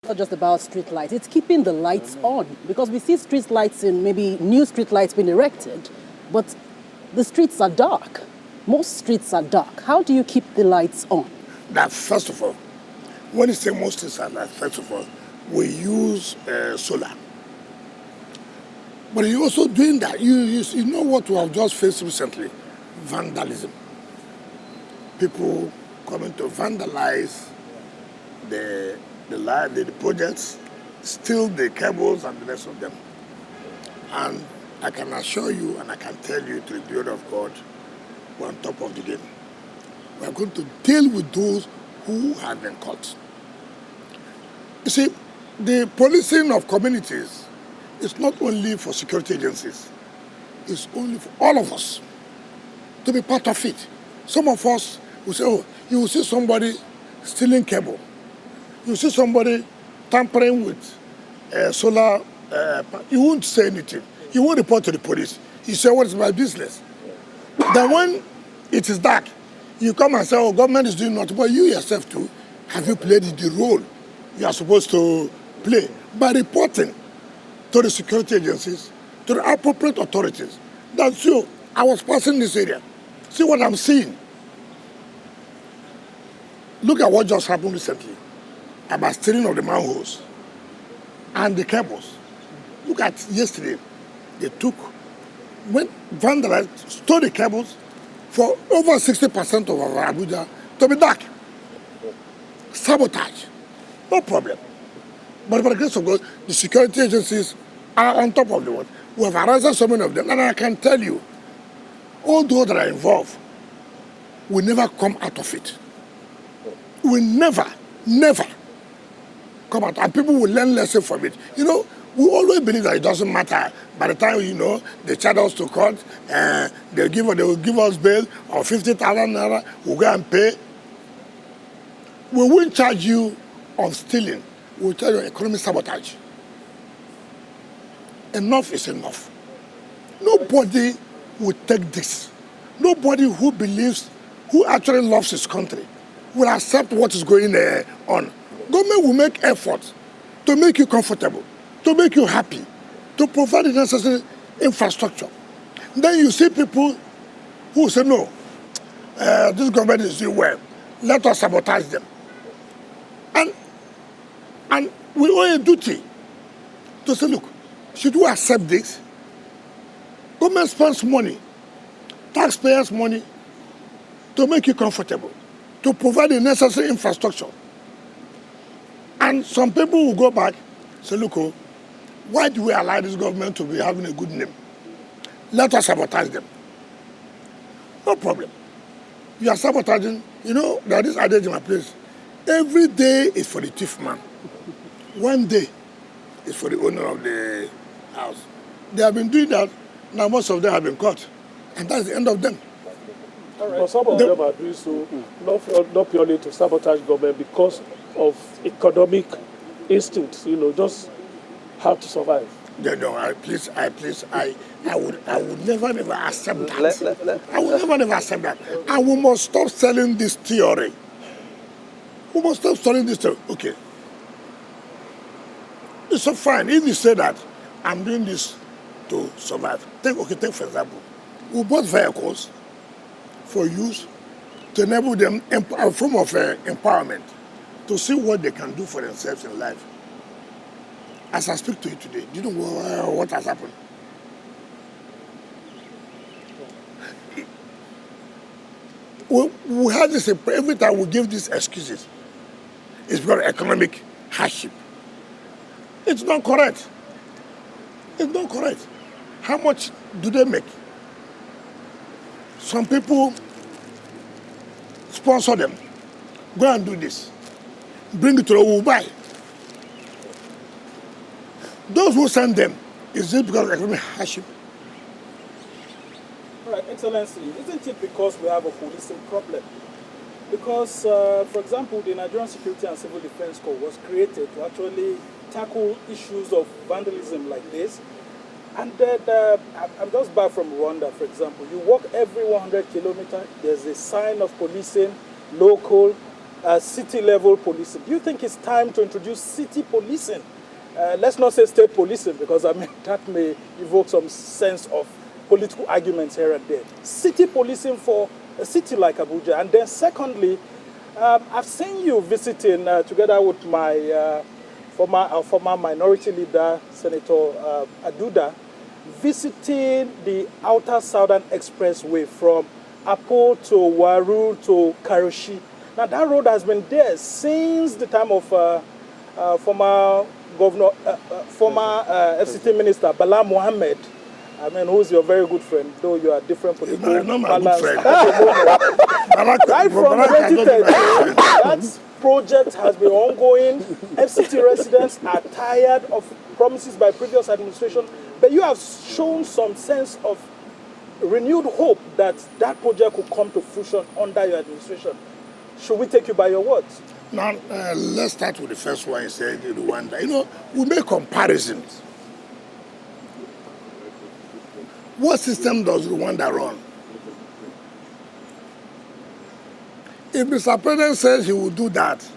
Not just about street lights, it's keeping the lights on, because we see street lights in maybe new street lights being erected, but the streets are dark. Most streets are dark. How do you keep the lights on? That first of all, when you say most streets are dark, first of all, we use solar. But you're also doing that. You know what we have just faced recently? Vandalism. People coming to vandalize the projects, steal the cables and the rest of them. And I can assure you and I can tell you to the glory of God, we're on top of the game. We're going to deal with those who have been caught. You see, the policing of communities is not only for security agencies, it's only for all of us to be part of it. Some of us will say, oh, you will see somebody stealing cable. You see somebody tampering with solar, you won't say anything. You won't report to the police. You say, what is my business? Then when it is dark, you come and say, oh, government is doing nothing. But you yourself too, have you played the role you are supposed to play by reporting to the security agencies, to the appropriate authorities? That's you. I was passing this area. See what I'm seeing. Look at what just happened recently about stealing of the manholes and the cables. Look at yesterday. They went vandalized, stole the cables for over 60% of our Abuja to be dark. Sabotage. No problem. But by the grace of God, the security agencies are on top of the world. We have arrested so many of them, and I can tell you, all those that are involved will never come out of it. Will never come out. And people will learn lessons from it. You know, we always believe that it doesn't matter. By the time, you know, they charge us to court, they will give us bail of 50,000 naira, we'll go and pay. We won't charge you of stealing. We'll charge you economic sabotage. Enough is enough. Nobody will take this. Nobody who believes, who actually loves his country, will accept what is going on. Government will make efforts to make you comfortable, to make you happy, to provide the necessary infrastructure. Then you see people who say, no, this government is doing well. Let us sabotage them. And we owe a duty to say, look, should we accept this? Government spends money, taxpayers' money, to make you comfortable, to provide the necessary infrastructure. And some people will go back and say, look, why do we allow this government to be having a good name? Let us sabotage them. No problem. You are sabotaging. You know, there is adage in my place. Every day is for the thief man. One day is for the owner of the house. They have been doing that. Now most of them have been caught. And that's the end of them. All right. But some of them are doing so not purely to sabotage government because of economic instincts, you know, just how to survive. No, I would never accept that. I would never accept that. And we must stop selling this theory. We must stop selling this theory. Okay. It's so fine. If you say that I'm doing this to survive. Take for example, we bought vehicles for use to enable them a form of empowerment to see what they can do for themselves in life. As I speak to you today, do you know what has happened? We have this, every time we give these excuses, it's because of economic hardship. It's not correct. It's not correct. How much do they make? Some people sponsor them. Go and do this. Bring it to the Ubai. Those who send them, is it because of economic hardship? All right, Excellency, isn't it because we have a policing problem? Because, for example, the Nigerian Security and Civil Defense Corps was created to actually tackle issues of vandalism like this. And then, I'm just back from Rwanda, for example. You walk every 100 kilometers, there's a sign of policing, local, city-level policing. Do you think it's time to introduce city policing? Let's not say state policing, because I mean that may evoke some sense of political arguments here and there. City policing for a city like Abuja. And then secondly, I've seen you visiting together with my former minority leader, Senator Aduda, visiting the Outer Southern Expressway from Apo to Waru to Karoshi. Now that road has been there since the time of former FCT Minister Bala Mohammed. I mean, who's your very good friend, though you are different political No, my good friend. Right from 2010, that project has been ongoing. FCT residents are tired of promises by previous administration, but you have shown some sense of renewed hope that that project could come to fruition under your administration. Should we take you by your words? Now, let's start with the first one you said, Rwanda. You know, we make comparisons. What system does Rwanda run? If Mr. President says he will do that,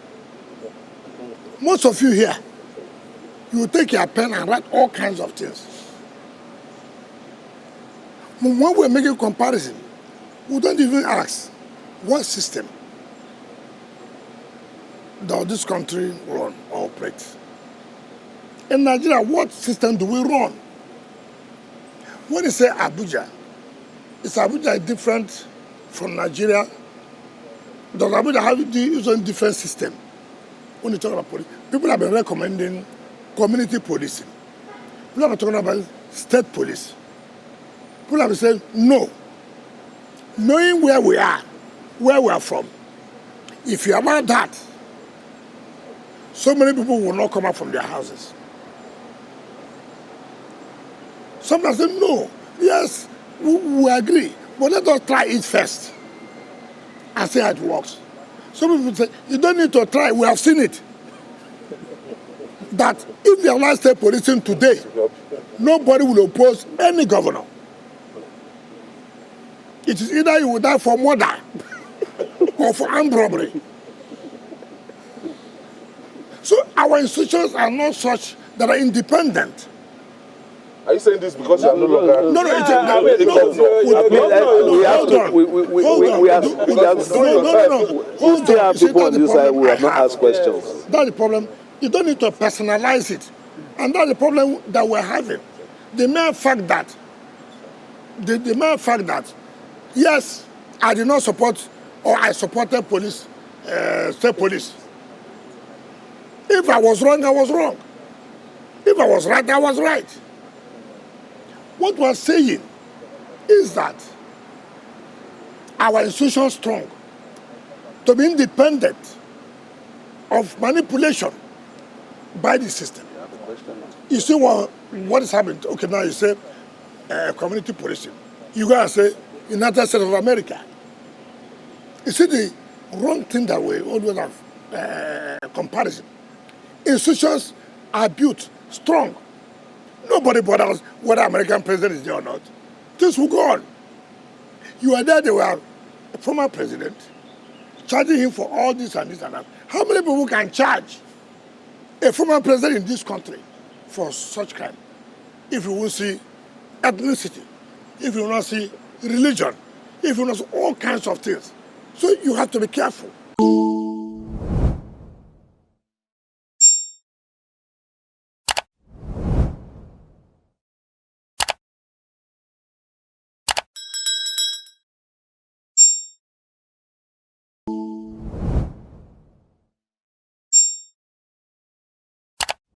most of you here, you will take your pen and write all kinds of things. When we're making comparison, we don't even ask, what system does this country run or operate? In Nigeria, what system do we run? When you say Abuja, is Abuja different from Nigeria? Does Abuja have its own different system? When you talk about police, people have been recommending community policing. People have been talking about state police. People have been saying, no. Knowing where we are from, if you allow that, so many people will not come out from their houses. Some people say, no, yes, we agree, but let us try it first and see how it works. Some people say, you don't need to try, we have seen it. That if you allow state policing today, nobody will oppose any governor. It is either you will die for murder or for armed robbery. So our institutions are not such that are independent. Are you saying this because you are no longer... No, we still have people on this side who have not asked questions. That's the problem. You don't need to personalize it. And that's the problem that we're having. The mere fact that, yes, I did not support, or I supported police, state police. If I was wrong, I was wrong. If I was right, I was right. What we're saying is that our institutions strong to be independent of manipulation by the system. You see what is happening? Okay, now you say community policing. You go and say United States of America. You see the wrong thing that we always have comparison. Institutions are built strong. Nobody bothers whether American president is there or not. Things will go on. You are there, they were a former president, charging him for all this and this and that. How many people can charge a former president in this country for such crime? If you will see ethnicity, if you will not see religion, if you will not see all kinds of things. So you have to be careful.